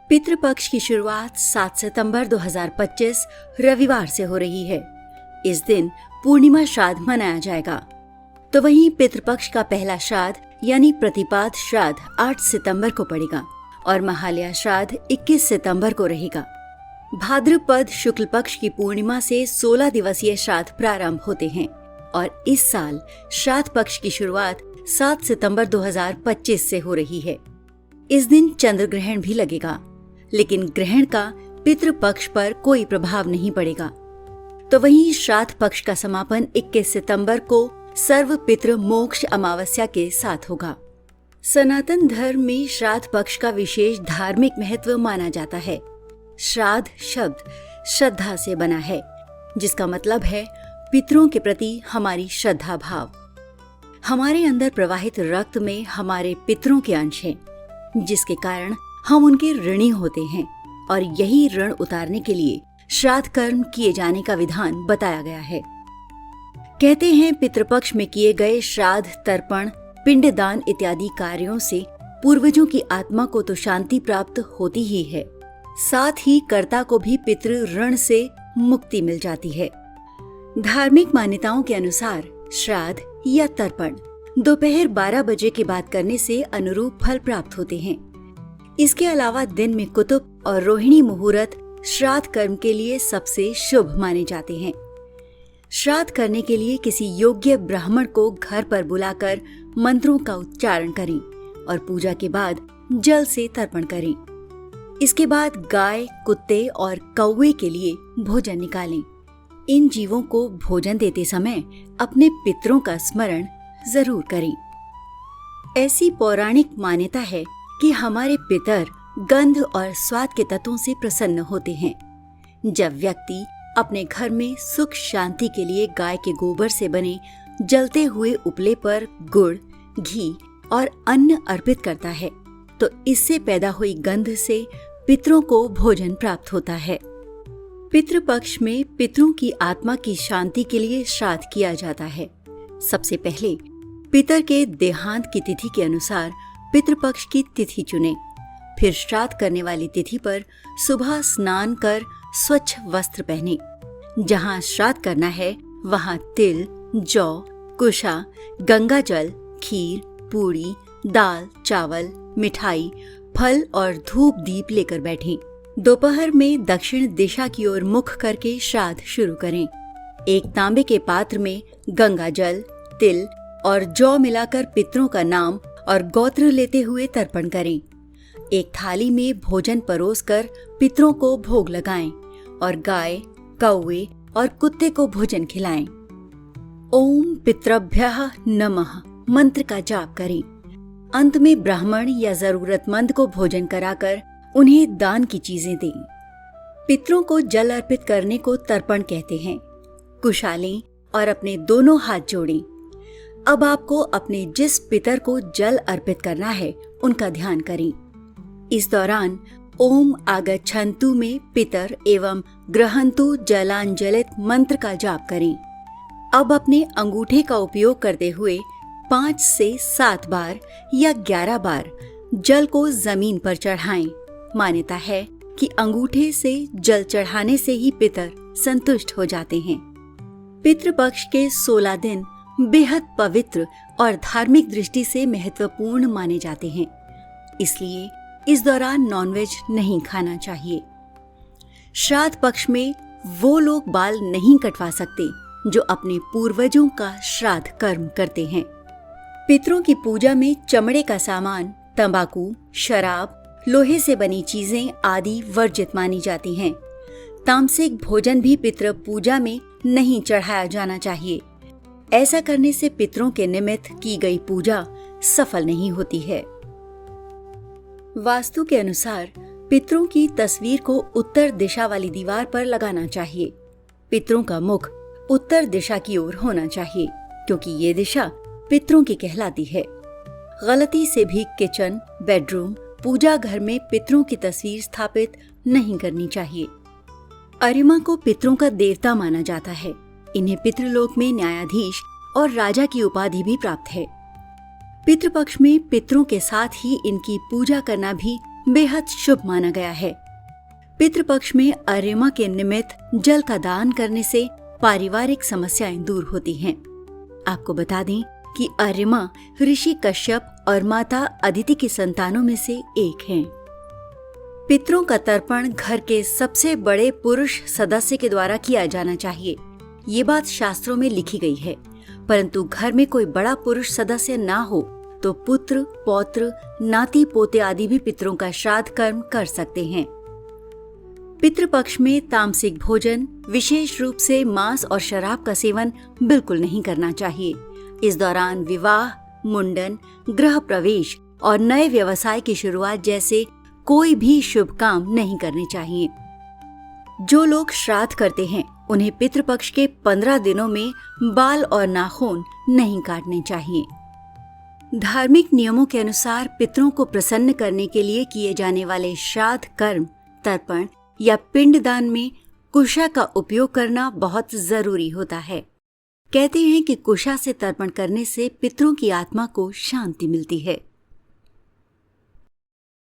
पितृपक्ष की शुरुआत 7 सितंबर 2025 रविवार से हो रही है। इस दिन पूर्णिमा श्राद्ध मनाया जाएगा। तो वहीं पितृपक्ष का पहला श्राद्ध यानी प्रतिपाद श्राद्ध 8 सितंबर को पड़ेगा और महालया श्राद्ध 21 सितंबर को रहेगा। भाद्रपद शुक्ल पक्ष की पूर्णिमा से 16 दिवसीय श्राद्ध प्रारंभ होते हैं और इस साल श्राद्ध पक्ष की शुरुआत 7 सितंबर 2025 से हो रही है। इस दिन चंद्र ग्रहण भी लगेगा, लेकिन ग्रहण का पितृपक्ष पर कोई प्रभाव नहीं पड़ेगा। तो वहीं श्राद्ध पक्ष का समापन 21 सितंबर को सर्व पितृ मोक्ष अमावस्या के साथ होगा। सनातन धर्म में श्राद्ध पक्ष का विशेष धार्मिक महत्व माना जाता है। श्राद्ध शब्द श्रद्धा से बना है, जिसका मतलब है पितरों के प्रति हमारी श्रद्धा भाव। हमारे अंदर प्रवाहित रक्त में हमारे पितरों के अंश हैं, जिसके कारण हम उनके ऋणी होते हैं और यही ऋण उतारने के लिए श्राद्ध कर्म किए जाने का विधान बताया गया है। कहते हैं पितृपक्ष में किए गए श्राद्ध, तर्पण, पिंडदान इत्यादि कार्यों से पूर्वजों की आत्मा को तो शांति प्राप्त होती ही है, साथ ही कर्ता को भी पितृ ऋण से मुक्ति मिल जाती है। धार्मिक मान्यताओं के अनुसार श्राद्ध या तर्पण दोपहर 12 बजे के बाद करने से अनुरूप फल प्राप्त होते हैं। इसके अलावा दिन में कुतुब और रोहिणी मुहूर्त श्राद्ध कर्म के लिए सबसे शुभ माने जाते हैं। श्राद्ध करने के लिए किसी योग्य ब्राह्मण को घर पर बुलाकर मंत्रों का उच्चारण करें और पूजा के बाद जल से तर्पण करें। इसके बाद गाय, कुत्ते और कौवे के लिए भोजन निकालें। इन जीवों को भोजन देते समय अपने पितरों का स्मरण जरूर करें। ऐसी पौराणिक मान्यता है कि हमारे पितर गंध और स्वाद के तत्वों से प्रसन्न होते हैं। जब व्यक्ति अपने घर में सुख शांति के लिए गाय के गोबर से बने जलते हुए उपले पर गुड़, घी और अन्न अर्पित करता है, तो इससे पैदा हुई गंध से पितरों को भोजन प्राप्त होता है। पितृपक्ष में पितरों की आत्मा की शांति के लिए श्राद्ध किया जाता है। सबसे पहले पितर के देहांत की तिथि के अनुसार पितृपक्ष की तिथि चुनें। फिर श्राद्ध करने वाली तिथि पर सुबह स्नान कर स्वच्छ वस्त्र पहने। जहाँ श्राद्ध करना है वहाँ तिल, जौ, कुशा, गंगा जल, खीर, पूरी, दाल, चावल, मिठाई, फल और धूप दीप लेकर बैठें। दोपहर में दक्षिण दिशा की ओर मुख करके श्राद्ध शुरू करें। एक तांबे के पात्र में गंगा जल, तिल और जौ मिलाकर पितरों का नाम और गोत्र लेते हुए तर्पण करें। एक थाली में भोजन परोसकर पितरों को भोग लगाएं और गाय, कौवे और कुत्ते को भोजन खिलाएं। ओम पितृभ्यः नमः मंत्र का जाप करें। अंत में ब्राह्मण या जरूरतमंद को भोजन कराकर उन्हें दान की चीजें दें। पितरों को जल अर्पित करने को तर्पण कहते हैं। कुशालें और अपने दोनों हाथ जोड़ें। अब आपको अपने जिस पितर को जल अर्पित करना है उनका ध्यान करें। इस दौरान ओम आगच्छन्तु में पितर एवं ग्रहन्तु जलांजलित मंत्र का जाप करें। अब अपने अंगूठे का उपयोग करते हुए 5 से 7 बार या 11 बार जल को जमीन पर चढ़ाएं। मान्यता है कि अंगूठे से जल चढ़ाने से ही पितर संतुष्ट हो जाते हैं। पितृपक्ष के 16 दिन बेहद पवित्र और धार्मिक दृष्टि से महत्वपूर्ण माने जाते हैं, इसलिए इस दौरान नॉनवेज नहीं खाना चाहिए। श्राद्ध पक्ष में वो लोग बाल नहीं कटवा सकते जो अपने पूर्वजों का श्राद्ध कर्म करते हैं। पितरों की पूजा में चमड़े का सामान, तंबाकू, शराब, लोहे से बनी चीजें आदि वर्जित मानी जाती हैं। तामसिक भोजन भी पितृ पूजा में नहीं चढ़ाया जाना चाहिए। ऐसा करने से पितरों के निमित्त की गई पूजा सफल नहीं होती है। वास्तु के अनुसार पितरों की तस्वीर को उत्तर दिशा वाली दीवार पर लगाना चाहिए। पितरों का मुख उत्तर दिशा की ओर होना चाहिए, क्योंकि ये दिशा पितरों की कहलाती है। गलती से भी किचन, बेडरूम, पूजा घर में पितरों की तस्वीर स्थापित नहीं करनी चाहिए। अरिमा को पितरों का देवता माना जाता है। इन्हें पितृलोक में न्यायाधीश और राजा की उपाधि भी प्राप्त है। पितृपक्ष में पितरों के साथ ही इनकी पूजा करना भी बेहद शुभ माना गया है। पितृपक्ष में अर्यमा के निमित्त जल का दान करने से पारिवारिक समस्याएं दूर होती हैं। आपको बता दें कि अर्यमा ऋषि कश्यप और माता अदिति की संतानों में से एक हैं। पितरों का तर्पण घर के सबसे बड़े पुरुष सदस्य के द्वारा किया जाना चाहिए। ये बात शास्त्रों में लिखी गई है, परंतु घर में कोई बड़ा पुरुष सदस्य ना हो तो पुत्र, पौत्र, नाती पोते आदि भी पितरों का श्राद्ध कर्म कर सकते हैं। पितृपक्ष में तामसिक भोजन, विशेष रूप से मांस और शराब का सेवन बिल्कुल नहीं करना चाहिए। इस दौरान विवाह, मुंडन, गृह प्रवेश और नए व्यवसाय की शुरुआत जैसे कोई भी शुभ काम नहीं करने चाहिए। जो लोग श्राद्ध करते हैं उन्हें पितृपक्ष के 15 दिनों में बाल और नाखून नहीं काटने चाहिए। धार्मिक नियमों के अनुसार पितरों को प्रसन्न करने के लिए किए जाने वाले श्राद्ध कर्म, तर्पण या पिंडदान में कुशा का उपयोग करना बहुत जरूरी होता है। कहते हैं कि कुशा से तर्पण करने से पितरों की आत्मा को शांति मिलती है।